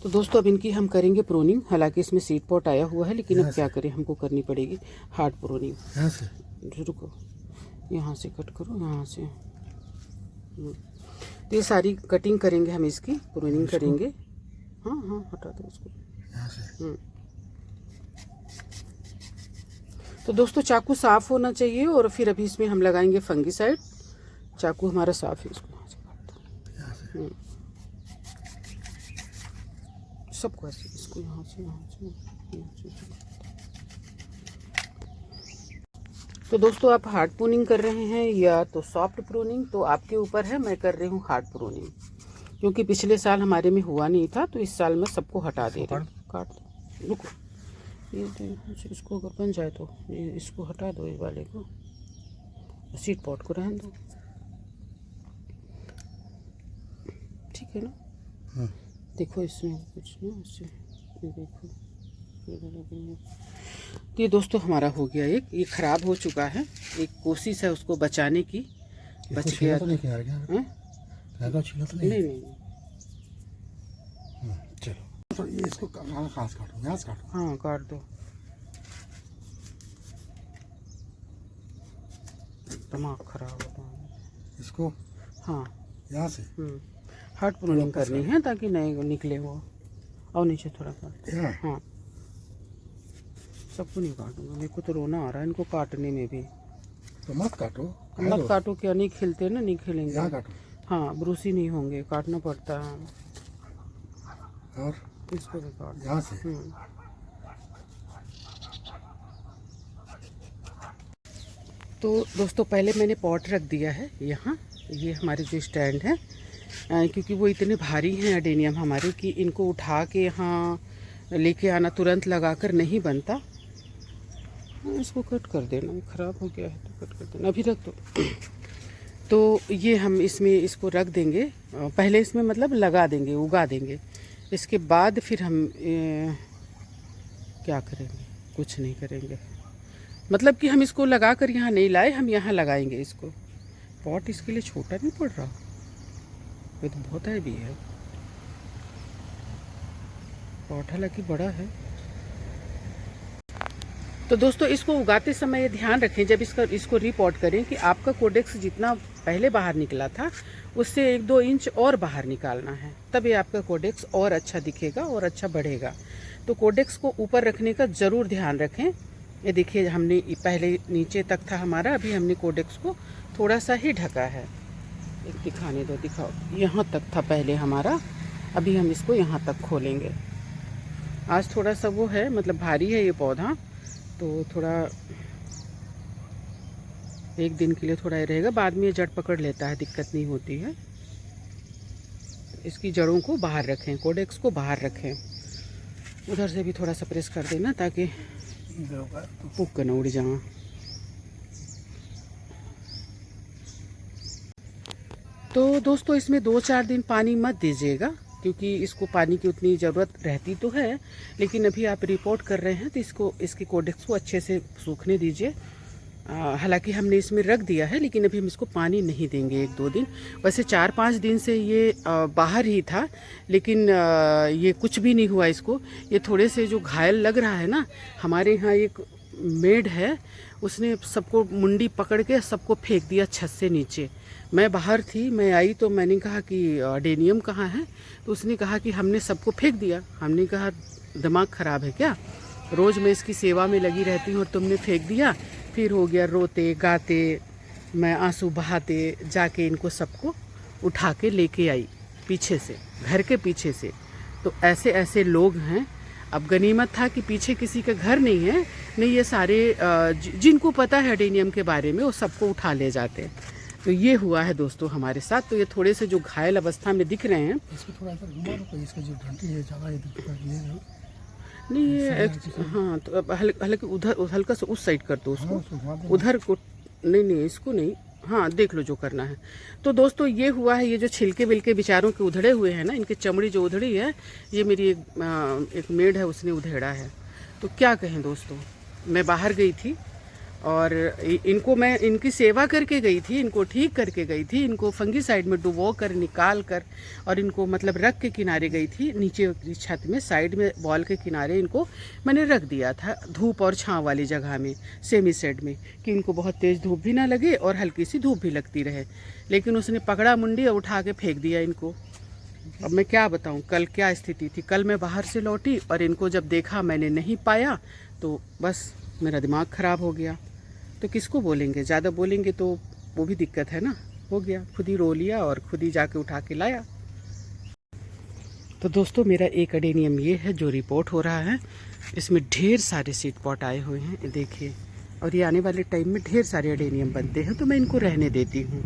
तो दोस्तों अब इनकी हम करेंगे प्रूनिंग। हालांकि इसमें सीड पॉट आया हुआ है, लेकिन अब क्या करें, हमको करनी पड़ेगी हार्ड प्रूनिंग। यहाँ से रुको, यहाँ से कट करो, यहाँ से। तो ये सारी कटिंग करेंगे हम, इसकी प्रूनिंग करेंगे। हाँ हाँ, हटा दो इसको यहाँ से। तो दोस्तों चाकू साफ होना चाहिए, और फिर अभी इसमें हम लगाएंगे फंगीसाइड। चाकू हमारा साफ है, इसको यहाँ से काट दो। यहाँ से सबको ऐसे, इसको यहाँ से यहाँ से। तो दोस्तों आप हार्ड प्रूनिंग कर रहे हैं या तो सॉफ्ट प्रूनिंग, तो आपके ऊपर है। मैं कर रही हूँ हार्ड प्रूनिंग क्योंकि पिछले साल हमारे में हुआ नहीं था, तो इस साल मैं सबको हटा दे रही हूँ। काट दो, रुको, ये इसको अगर बन जाए तो ये इसको हटा दो, इस वाले को, सीड पॉट को रहने दो, ठीक है ना। देखो इसमें कुछ ना ऐसे, ये देखो, तो ये दोस्तों हमारा हो गया एक, ये खराब हो चुका है। एक कोशिश है उसको बचाने की, बच गया तो नहीं किनारे छीला तो नहीं। नहीं। चलो तो ये इसको कहाँ से काटो, यहाँ से काटो। हाँ काट दो, दिमाग खराब होता है इसको। हाँ यहाँ से हार्ड प्रूनिंग करनी है ताकि नहीं निकले वो। और नीचे थोड़ा काट। हाँ सबको नहीं काटूंगा, मेरे को तो रोना आ रहा है इनको काटने में भी। तो मत काटो, मत काटो, क्या नहीं खिलते ना, नहीं खिलेंगे। यहाँ काटो। हाँ ब्रूसी नहीं होंगे, काटना पड़ता है। और इसको भी काट। यहाँ से तो दोस्तों पहले मैंने पॉट रख दिया है यहाँ, ये हमारे जो स्टैंड है, क्योंकि वो इतने भारी हैं एडेनियम हमारे कि इनको उठा के यहाँ लेके आना तुरंत लगाकर नहीं बनता। इसको कट कर देना, ख़राब हो गया है तो कट कर देना, अभी रख दो। तो ये हम इसमें इसको रख देंगे, पहले इसमें मतलब लगा देंगे, उगा देंगे। इसके बाद फिर हम क्या करेंगे, कुछ नहीं करेंगे। मतलब कि हम इसको लगा कर यहाँ नहीं लाए, हम यहाँ लगाएंगे इसको। पॉट इसके लिए छोटा नहीं पड़ रहा, ये तो बहुत है भी है। पॉट हालांकि बड़ा है। तो दोस्तों इसको उगाते समय ये ध्यान रखें, जब इसको रिपोर्ट करें कि आपका कोडेक्स जितना पहले बाहर निकला था उससे 1-2 इंच और बाहर निकालना है, तब ये आपका कोडेक्स और अच्छा दिखेगा और अच्छा बढ़ेगा। तो कोडेक्स को ऊपर रखने का ज़रूर ध्यान रखें। ये देखिए हमने पहले नीचे तक था हमारा, अभी हमने कोडेक्स को थोड़ा सा ही ढका है। एक दिखाने दो, दिखाओ, यहाँ तक था पहले हमारा, अभी हम इसको यहाँ तक खोलेंगे। आज थोड़ा सा वो है, मतलब भारी है ये पौधा, तो थोड़ा एक दिन के लिए थोड़ा ये रहेगा, बाद में ये जड़ पकड़ लेता है, दिक्कत नहीं होती है। इसकी जड़ों को बाहर रखें, कोडेक्स को बाहर रखें। उधर से भी थोड़ा सा प्रेस कर देना ताकि पुक न उड़ जाए। तो दोस्तों इसमें 2-4 दिन पानी मत दीजिएगा, क्योंकि इसको पानी की उतनी ज़रूरत रहती तो है, लेकिन अभी आप रिपोर्ट कर रहे हैं तो इसके कोडेक्स को अच्छे से सूखने दीजिए। हालांकि हमने इसमें रख दिया है, लेकिन अभी हम इसको पानी नहीं देंगे 1-2 दिन। वैसे 4-5 दिन से ये बाहर ही था, लेकिन ये कुछ भी नहीं हुआ इसको। ये थोड़े से जो घायल लग रहा है ना, हमारे यहाँ एक मेड है, उसने सबको मुंडी पकड़ के सबको फेंक दिया छत से नीचे। मैं बाहर थी, मैं आई तो मैंने कहा कि एडेनियम कहाँ है, तो उसने कहा कि हमने सबको फेंक दिया। हमने कहा दिमाग ख़राब है क्या, रोज़ मैं इसकी सेवा में लगी रहती हूँ और तुमने फेंक दिया। फिर हो गया रोते गाते, मैं आंसू बहाते जाके इनको सबको उठा के लेके आई पीछे से, घर के पीछे से। तो ऐसे ऐसे लोग हैं। अब गनीमत था कि पीछे किसी का घर नहीं है, नहीं ये सारे जिनको पता है एडेनियम के बारे में वो सबको उठा ले जाते हैं। तो ये हुआ है दोस्तों हमारे साथ। तो ये थोड़े से जो घायल अवस्था में दिख रहे हैं, इसको थोड़ा इधर घुमा दो, इसका जो डंडी है ज़्यादा इधर पकड़ लिए है। नहीं ये हाँ, तो अब हल्का उधर हल्का सा उस साइड कर दो उसको, हाँ, उधर को नहीं, इसको नहीं, हाँ देख लो जो करना है। तो दोस्तों ये हुआ है, ये जो छिलके विलके बेचारों के उधड़े हुए हैं ना, इनकी चमड़ी जो उधड़ी है, ये मेरी एक मेड है, उसने उधेड़ा है। तो क्या कहें दोस्तों, मैं बाहर गई थी और इनको मैं इनकी सेवा करके गई थी, इनको ठीक करके गई थी, इनको फंगीसाइड में डुबो कर निकाल कर और इनको मतलब रख के किनारे गई थी, नीचे छत में साइड में वॉल के किनारे इनको मैंने रख दिया था, धूप और छांव वाली जगह में, सेमी शेड में, कि इनको बहुत तेज़ धूप भी ना लगे और हल्की सी धूप भी लगती रहे। लेकिन उसने पकड़ा मुंडी और उठा के फेंक दिया इनको। अब मैं क्या बताऊं कल क्या स्थिति थी। कल मैं बाहर से लौटी और इनको जब देखा मैंने नहीं पाया तो बस मेरा दिमाग ख़राब हो गया। तो किसको बोलेंगे, ज़्यादा बोलेंगे तो वो भी दिक्कत है ना। हो गया, खुद ही रो लिया और खुद ही जाके उठा के लाया। तो दोस्तों मेरा एक अडेनियम ये है जो रिपोर्ट हो रहा है, इसमें ढेर सारे सीड पॉट आए हुए हैं, देखिए। और ये आने वाले टाइम में ढेर सारे अडेनियम बनते हैं, तो मैं इनको रहने देती हूँ,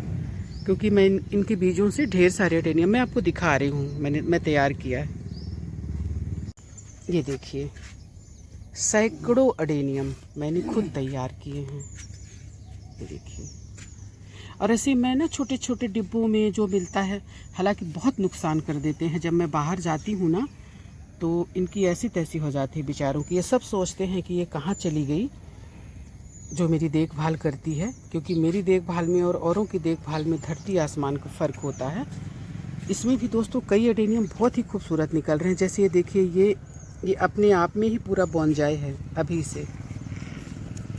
क्योंकि मैं इनके बीजों से ढेर सारे अडेनियम मैं आपको दिखा रही हूँ, मैं तैयार किया है। ये देखिए सैकड़ों अडेनियम मैंने खुद तैयार किए हैं, ये देखिए। और ऐसे मैं ना छोटे छोटे डिब्बों में जो मिलता है, हालांकि बहुत नुकसान कर देते हैं। जब मैं बाहर जाती हूँ ना तो इनकी ऐसी तैसी हो जाती है बेचारों की। ये सब सोचते हैं कि ये कहाँ चली गई जो मेरी देखभाल करती है, क्योंकि मेरी देखभाल में और औरों की देखभाल में धरती आसमान का फ़र्क होता है। इसमें भी दोस्तों कई अडेनियम बहुत ही खूबसूरत निकल रहे हैं। जैसे ये देखिए, ये अपने आप में ही पूरा बोनजाई है अभी से।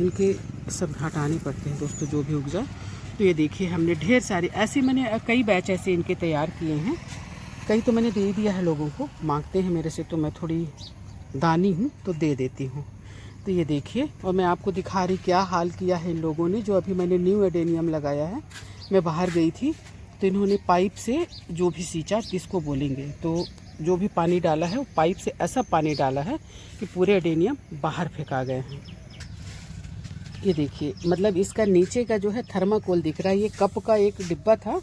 इनके सब हटाने पड़ते हैं दोस्तों जो भी उग जाए। तो ये देखिए हमने ढेर सारे ऐसे, मैंने कई बैच ऐसे इनके तैयार किए हैं। कई तो मैंने दे दिया है लोगों को, मांगते हैं मेरे से, तो मैं थोड़ी दानी हूँ तो दे देती हूँ। तो ये देखिए, और मैं आपको दिखा रही क्या हाल किया है इन लोगों ने। जो अभी मैंने न्यू एडेनियम लगाया है, मैं बाहर गई थी तो इन्होंने पाइप से जो भी सींचा, किसको बोलेंगे, तो जो भी पानी डाला है वो पाइप से ऐसा पानी डाला है कि पूरे अडेनियम बाहर फेंका गए हैं। ये देखिए, मतलब इसका नीचे का जो है थर्माकोल दिख रहा है। ये कप का एक डिब्बा था,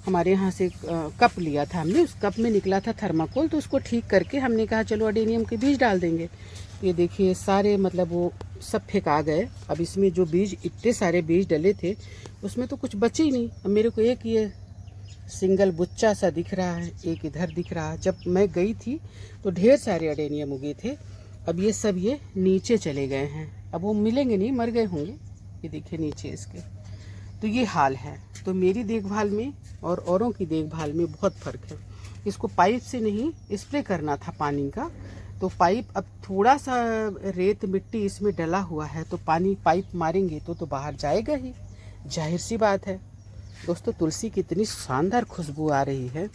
हमारे यहाँ से कप लिया था हमने, उस कप में निकला था थर्माकोल, तो उसको ठीक करके हमने कहा चलो अडेनियम के बीज डाल देंगे। ये देखिए सारे मतलब वो सब फेंका गए। अब इसमें जो बीज, इतने सारे बीज डले थे उसमें तो कुछ बचे ही नहीं। अब मेरे को एक ये सिंगल बुच्चा सा दिख रहा है, एक इधर दिख रहा है। जब मैं गई थी तो ढेर सारे अडेनियम उगे थे। अब ये सब ये नीचे चले गए हैं, अब वो मिलेंगे नहीं, मर गए होंगे। ये देखिए नीचे इसके। तो ये हाल है। तो मेरी देखभाल में और औरों की देखभाल में बहुत फ़र्क है। इसको पाइप से नहीं स्प्रे करना था पानी का, तो पाइप, अब थोड़ा सा रेत मिट्टी इसमें डला हुआ है तो पानी पाइप मारेंगे तो बाहर जाएगा ही, जाहिर सी बात है। दोस्तों तुलसी की इतनी शानदार खुशबू आ रही है।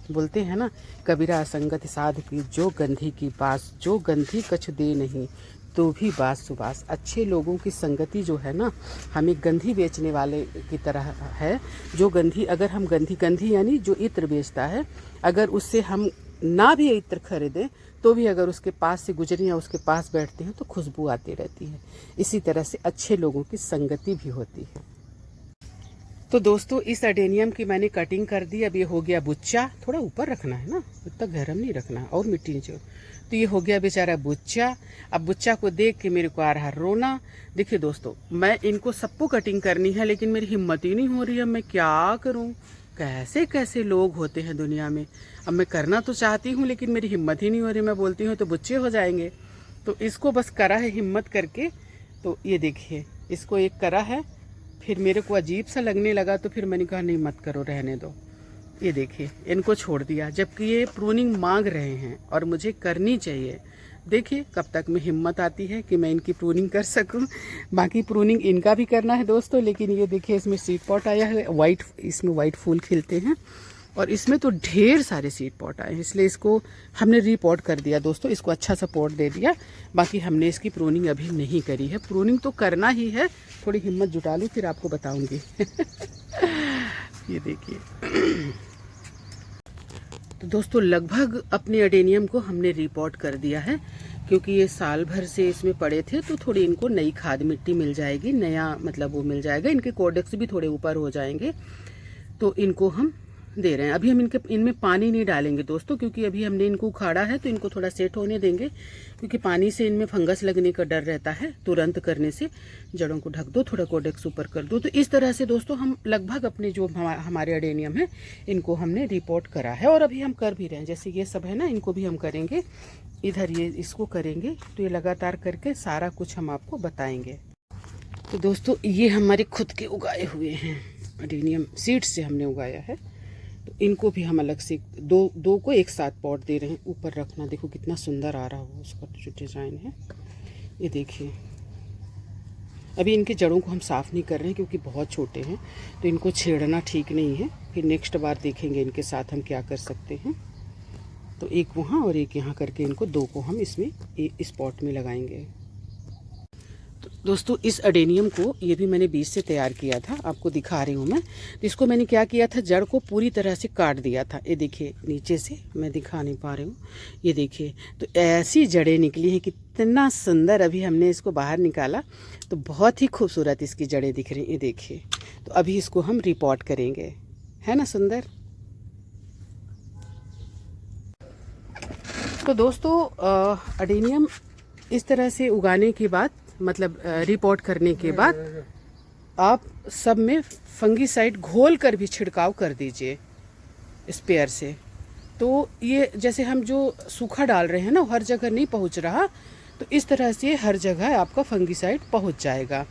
बोलते हैं ना, कबीरा संगत साध की जो गंधी की बास, जो गंधी कछ दे नहीं तो भी बास सुबास। अच्छे लोगों की संगति जो है ना, हमें गंधी बेचने वाले की तरह है। जो गंधी, अगर हम गंधी यानी जो इत्र बेचता है, अगर उससे हम ना भी इत्र खरीदें तो भी अगर उसके पास से गुजरे या उसके पास बैठते हैं तो खुशबू आती रहती है। इसी तरह से अच्छे लोगों की संगति भी होती है। तो दोस्तों इस अडेनियम की मैंने कटिंग कर दी। अब ये हो गया बुच्चा, थोड़ा ऊपर रखना है ना, इतना गरम नहीं रखना है, और मिट्टी नीचे। तो ये हो गया बेचारा बुच्चा। अब बुच्चा को देख के मेरे को आ रहा रोना। देखिए दोस्तों, मैं इनको सबको कटिंग करनी है लेकिन मेरी हिम्मत ही नहीं हो रही है। मैं क्या करूं, कैसे कैसे लोग होते हैं दुनिया में। अब मैं करना तो चाहती हूँ लेकिन मेरी हिम्मत ही नहीं हो रही। मैं बोलती हूँ तो बुच्चे हो जाएंगे। तो इसको बस करा है हिम्मत करके। तो ये देखिए, इसको एक करा है, फिर मेरे को अजीब सा लगने लगा तो फिर मैंने कहा नहीं मत करो, रहने दो। ये देखिए इनको छोड़ दिया, जबकि ये प्रूनिंग मांग रहे हैं और मुझे करनी चाहिए। देखिए कब तक में हिम्मत आती है कि मैं इनकी प्रूनिंग कर सकूं। बाकी प्रूनिंग इनका भी करना है दोस्तों। लेकिन ये देखिए इसमें सीड पॉट आया है, वाइट, इसमें वाइट फूल खिलते हैं और इसमें तो ढेर सारे सीड पॉट आए हैं, इसलिए इसको हमने रीपॉट कर दिया दोस्तों। इसको अच्छा सा पॉट दे दिया। बाकी हमने इसकी प्रूनिंग अभी नहीं करी है। प्रूनिंग तो करना ही है, थोड़ी हिम्मत जुटा लूँ फिर आपको बताऊंगी। ये देखिए तो दोस्तों लगभग अपने अडेनियम को हमने रिपोर्ट कर दिया है, क्योंकि ये साल भर से इसमें पड़े थे तो थोड़ी इनको नई खाद मिट्टी मिल जाएगी, नया मतलब वो मिल जाएगा। इनके कोडेक्स भी थोड़े ऊपर हो जाएंगे तो इनको हम दे रहे हैं। अभी हम इनमें पानी नहीं डालेंगे दोस्तों, क्योंकि अभी हमने इनको उखाड़ा है तो इनको थोड़ा सेट होने देंगे, क्योंकि पानी से इनमें फंगस लगने का डर रहता है तुरंत करने से। जड़ों को ढक दो, थोड़ा कोडेक्स ऊपर कर दो। तो इस तरह से दोस्तों हम लगभग अपने जो हमारे अडेनियम है इनको हमने रिपोर्ट करा है, और अभी हम कर भी रहे हैं। जैसे ये सब है ना, इनको भी हम करेंगे, इधर ये इसको करेंगे। तो ये लगातार करके सारा कुछ हम आपको बताएंगे। तो दोस्तों ये हमारे खुद के उगाए हुए हैं अडेनियम, सीड्स से हमने उगाया है। तो इनको भी हम अलग से दो को एक साथ पॉट दे रहे हैं। ऊपर रखना, देखो कितना सुंदर आ रहा है उसका जो डिज़ाइन है, ये देखिए। अभी इनके जड़ों को हम साफ़ नहीं कर रहे हैं क्योंकि बहुत छोटे हैं, तो इनको छेड़ना ठीक नहीं है। फिर नेक्स्ट बार देखेंगे इनके साथ हम क्या कर सकते हैं। तो एक वहाँ और एक यहाँ करके इनको 2 को हम इसमें इस पॉट में लगाएंगे। तो दोस्तों इस अडेनियम को ये भी मैंने बीज से तैयार किया था, आपको दिखा रही हूँ मैं। तो इसको मैंने क्या किया था, जड़ को पूरी तरह से काट दिया था। ये देखिए नीचे से, मैं दिखा नहीं पा रही हूँ, ये देखिए। तो ऐसी जड़ें निकली हैं, कितना सुंदर। अभी हमने इसको बाहर निकाला तो बहुत ही खूबसूरत इसकी जड़ें दिख रही हैं, ये देखिए। तो अभी इसको हम रिपोर्ट करेंगे, है ना सुंदर। तो दोस्तों अडेनियम इस तरह से उगाने के बाद, मतलब रिपोर्ट करने के बाद, आप सब में फंगीसाइड घोल कर भी छिड़काव कर दीजिए स्प्रेयर से। तो ये जैसे हम जो सूखा डाल रहे हैं ना, हर जगह नहीं पहुंच रहा, तो इस तरह से हर जगह आपका फंगीसाइड पहुंच जाएगा।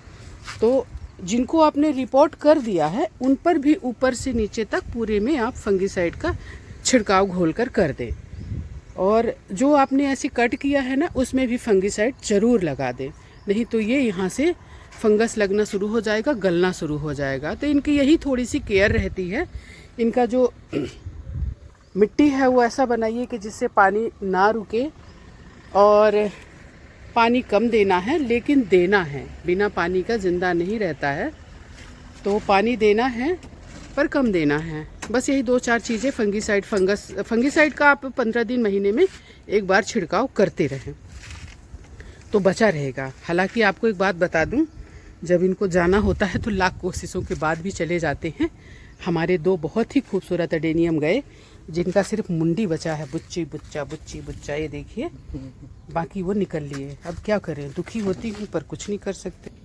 तो जिनको आपने रिपोर्ट कर दिया है उन पर भी ऊपर से नीचे तक पूरे में आप फंगीसाइड का छिड़काव घोल कर दें। और जो आपने ऐसे कट किया है ना, उसमें भी फंगीसाइड ज़रूर लगा दें, नहीं तो ये यहाँ से फंगस लगना शुरू हो जाएगा, गलना शुरू हो जाएगा। तो इनकी यही थोड़ी सी केयर रहती है। इनका जो मिट्टी है वो ऐसा बनाइए कि जिससे पानी ना रुके, और पानी कम देना है, लेकिन देना है। बिना पानी का ज़िंदा नहीं रहता है, तो पानी देना है पर कम देना है। बस यही 2-4 चीज़ें। फंगीसाइड का आप 15 दिन महीने में एक बार छिड़काव करते रहें तो बचा रहेगा। हालांकि आपको एक बात बता दूं, जब इनको जाना होता है तो लाख कोशिशों के बाद भी चले जाते हैं। हमारे 2 बहुत ही खूबसूरत अडेनियम गए, जिनका सिर्फ मुंडी बचा है, बुच्ची बुच्चा, ये देखिए। बाकी वो निकल लिए। अब क्या करें, दुखी होती हूँ पर कुछ नहीं कर सकते।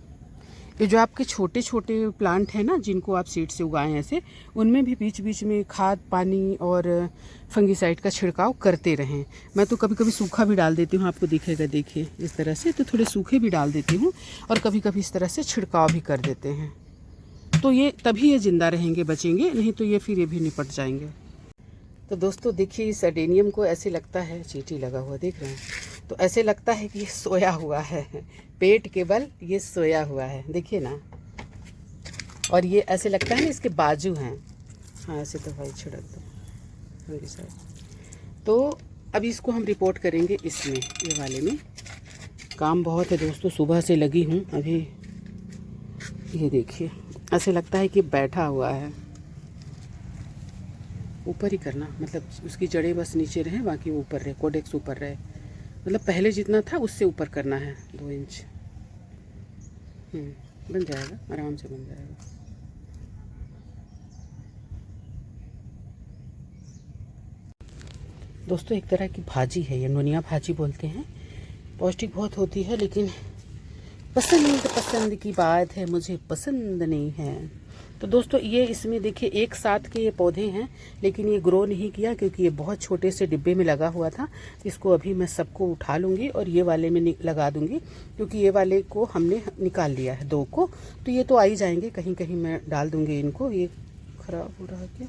ये जो आपके छोटे छोटे प्लांट हैं ना, जिनको आप सीड से उगाए ऐसे, उनमें भी बीच बीच में खाद, पानी और फंगीसाइड का छिड़काव करते रहें। मैं तो कभी कभी सूखा भी डाल देती हूँ, आपको दिखेगा, देखिए इस तरह से। तो थोड़े सूखे भी डाल देती हूँ, और कभी कभी इस तरह से छिड़काव भी कर देते हैं। तो ये तभी ये ज़िंदा रहेंगे, बचेंगे, नहीं तो ये फिर ये भी निपट जाएंगे। तो दोस्तों देखिए, इस अडेनियम को ऐसे लगता है, चींटी लगा हुआ देख रहे हैं, तो ऐसे लगता है कि ये सोया हुआ है, पेट के बल ये सोया हुआ है, देखिए ना। और ये ऐसे लगता है ना इसके बाजू हैं। हाँ ऐसे तो भाई छिड़क दो। तो अभी इसको हम रिपोर्ट करेंगे इसमें, ये वाले में। काम बहुत है दोस्तों, सुबह से लगी हूँ अभी। ये देखिए ऐसे लगता है कि बैठा हुआ है। ऊपर ही करना, मतलब उसकी जड़ें बस नीचे रहें, बाकी वो ऊपर रहे, कोडेक्स ऊपर रहे। मतलब पहले जितना था उससे ऊपर करना है, 2 इंच। बन जाएगा, आराम से बन जाएगा। दोस्तों एक तरह की भाजी है, ये नोनिया भाजी बोलते हैं। पौष्टिक बहुत होती है, लेकिन पसंद की बात है, मुझे पसंद नहीं है। तो दोस्तों ये इसमें देखिए एक साथ के ये पौधे हैं, लेकिन ये ग्रो नहीं किया क्योंकि ये बहुत छोटे से डिब्बे में लगा हुआ था। इसको अभी मैं सबको उठा लूँगी और ये वाले में लगा दूँगी, क्योंकि ये वाले को हमने निकाल लिया है 2 को। तो ये तो आ ही जाएंगे, कहीं कहीं मैं डाल दूँगी इनको। ये ख़राब हो रहा है क्या?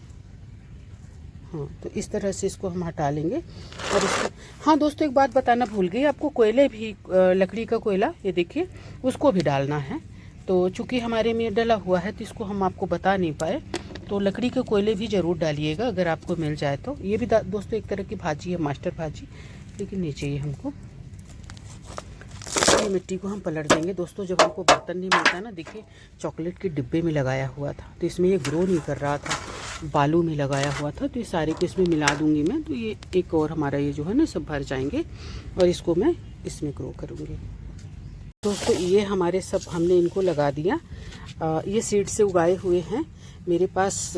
हाँ, तो इस तरह से इसको हम हटा लेंगे। और इसको, हाँ दोस्तों एक बात बताना भूल गई आपको, कोयले भी, लकड़ी का कोयला, ये देखिए, उसको भी डालना है। तो चूँकि हमारे में डला हुआ है तो इसको हम आपको बता नहीं पाए। तो लकड़ी के कोयले भी ज़रूर डालिएगा अगर आपको मिल जाए तो। ये भी दोस्तों एक तरह की भाजी है, मास्टर भाजी, लेकिन नहीं चाहिए हमको। ये मिट्टी को हम पलट देंगे दोस्तों। जब हमको बर्तन नहीं मिलता ना, देखिए चॉकलेट के डिब्बे में लगाया हुआ था, तो इसमें ये ग्रो नहीं कर रहा था, बालू में लगाया हुआ था। तो ये सारे को इसमें मिला दूंगी मैं। तो ये एक और हमारा ये जो है ना सब भर जाएंगे, और इसको मैं इसमें ग्रो करूँगी। दोस्तों ये हमारे सब हमने इनको लगा दिया। ये सीड से उगाए हुए हैं। मेरे पास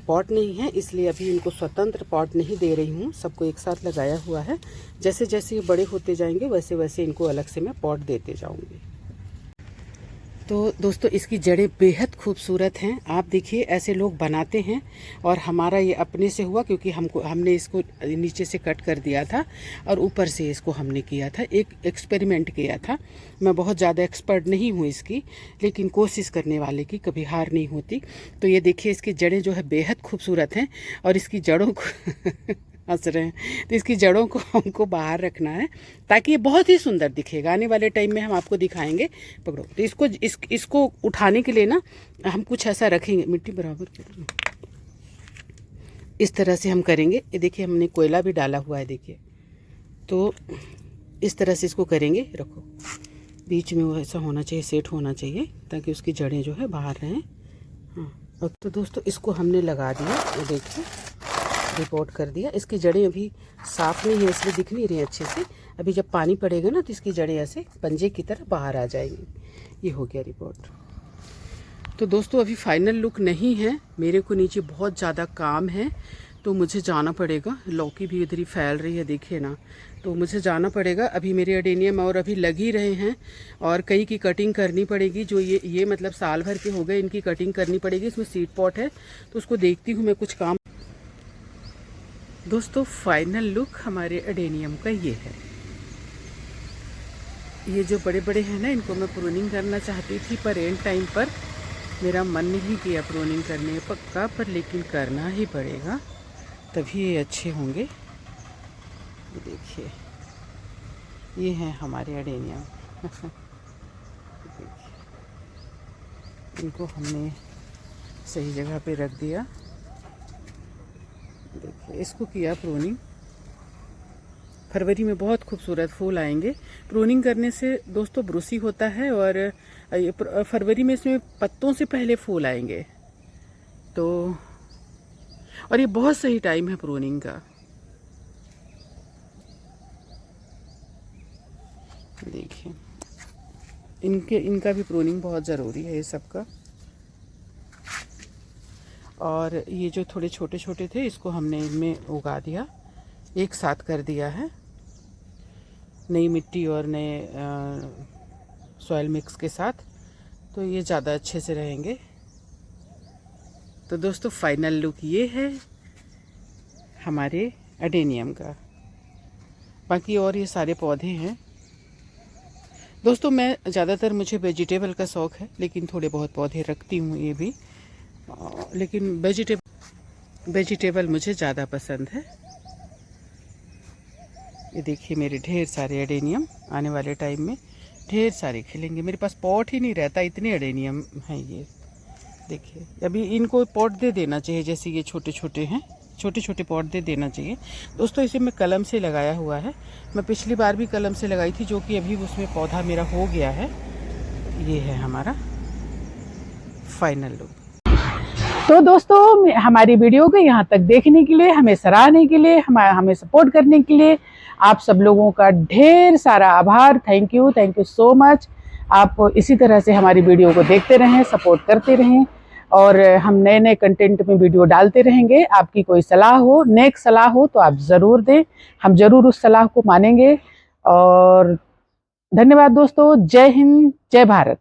पॉट नहीं है, इसलिए अभी इनको स्वतंत्र पॉट नहीं दे रही हूँ, सबको एक साथ लगाया हुआ है। जैसे जैसे ये बड़े होते जाएंगे वैसे वैसे इनको अलग से मैं पॉट देते जाऊँगी। तो दोस्तों इसकी जड़ें बेहद खूबसूरत हैं। आप देखिए ऐसे लोग बनाते हैं, और हमारा ये अपने से हुआ क्योंकि हमने इसको नीचे से कट कर दिया था और ऊपर से इसको हमने किया था, एक एक्सपेरिमेंट किया था। मैं बहुत ज़्यादा एक्सपर्ट नहीं हूँ इसकी, लेकिन कोशिश करने वाले की कभी हार नहीं होती। तो ये देखिए इसकी जड़ें जो है बेहद खूबसूरत हैं, और इसकी जड़ों को हंस रहे हैं, तो इसकी जड़ों को हमको बाहर रखना है ताकि ये बहुत ही सुंदर दिखेगा। आने वाले टाइम में हम आपको दिखाएंगे। पकड़ो, तो इसको उठाने के लिए ना हम कुछ ऐसा रखेंगे, मिट्टी बराबर करेंगे, इस तरह से हम करेंगे। ये देखिए हमने कोयला भी डाला हुआ है, देखिए। तो इस तरह से इसको करेंगे, रखो बीच में वो ऐसा होना चाहिए, सेट होना चाहिए, ताकि उसकी जड़ें जो है बाहर रहें। हाँ, तो दोस्तों इसको हमने लगा दिया, ये देखिए रिपोर्ट कर दिया। इसकी जड़ें अभी साफ नहीं है, इसलिए दिख नहीं रही अच्छे से। अभी जब पानी पड़ेगा ना तो इसकी जड़ें ऐसे पंजे की तरह बाहर आ जाएंगी। ये हो गया रिपोर्ट। तो दोस्तों अभी फाइनल लुक नहीं है, मेरे को नीचे बहुत ज़्यादा काम है, तो मुझे जाना पड़ेगा। लौकी भी इधर ही फैल रही है, देखिए ना, तो मुझे जाना पड़ेगा। अभी मेरे अडेनियम और अभी लग ही रहे हैं, और कई की कटिंग करनी पड़ेगी। जो ये मतलब साल भर के हो गए, इनकी कटिंग करनी पड़ेगी। इसमें सीड पॉट है, तो उसको देखती हूँ मैं, कुछ काम। दोस्तों फाइनल लुक हमारे अडेनियम का ये है। ये जो बड़े बड़े हैं ना, इनको मैं प्रूनिंग करना चाहती थी, पर एंड टाइम पर मेरा मन नहीं किया प्रूनिंग करने पक्का, पर लेकिन करना ही पड़ेगा, तभी ये अच्छे होंगे। ये देखिए ये हैं हमारे अडेनियम। इनको हमने सही जगह पे रख दिया। देखिए इसको किया प्रूनिंग। फरवरी में बहुत खूबसूरत फूल आएंगे। प्रूनिंग करने से दोस्तों ब्रूसी होता है, और फरवरी में इसमें पत्तों से पहले फूल आएंगे। तो और ये बहुत सही टाइम है प्रूनिंग का। देखिए इनका भी प्रूनिंग बहुत ज़रूरी है, ये सबका। और ये जो थोड़े छोटे छोटे थे, इसको हमने इनमें उगा दिया, एक साथ कर दिया है, नई मिट्टी और नए सॉइल मिक्स के साथ, तो ये ज़्यादा अच्छे से रहेंगे। तो दोस्तों फाइनल लुक ये है हमारे अडेनियम का। बाकी और ये सारे पौधे हैं। दोस्तों मैं ज़्यादातर, मुझे वेजिटेबल का शौक़ है, लेकिन थोड़े बहुत पौधे रखती हूँ ये भी, लेकिन वेजिटेबल मुझे ज़्यादा पसंद है। ये देखिए मेरे ढेर सारे अडेनियम, आने वाले टाइम में ढेर सारे खिलेंगे। मेरे पास पॉट ही नहीं रहता, इतने अडेनियम हैं ये। देखिए अभी इनको पॉट दे देना चाहिए, जैसे ये छोटे छोटे हैं, छोटे छोटे पॉट दे देना चाहिए। दोस्तों इसे मैं कलम से लगाया हुआ है। मैं पिछली बार भी कलम से लगाई थी, जो कि अभी उसमें पौधा मेरा हो गया है। ये है हमारा फाइनल लुक। तो दोस्तों हमारी वीडियो को यहाँ तक देखने के लिए, हमें सराहने के लिए, हमें सपोर्ट करने के लिए आप सब लोगों का ढेर सारा आभार। Thank you so much. आप इसी तरह से हमारी वीडियो को देखते रहें, सपोर्ट करते रहें, और हम नए नए कंटेंट में वीडियो डालते रहेंगे। आपकी कोई सलाह हो, नेक सलाह हो, तो आप ज़रूर दें, हम ज़रूर उस सलाह को मानेंगे। और धन्यवाद दोस्तों। जय हिंद, जय भारत।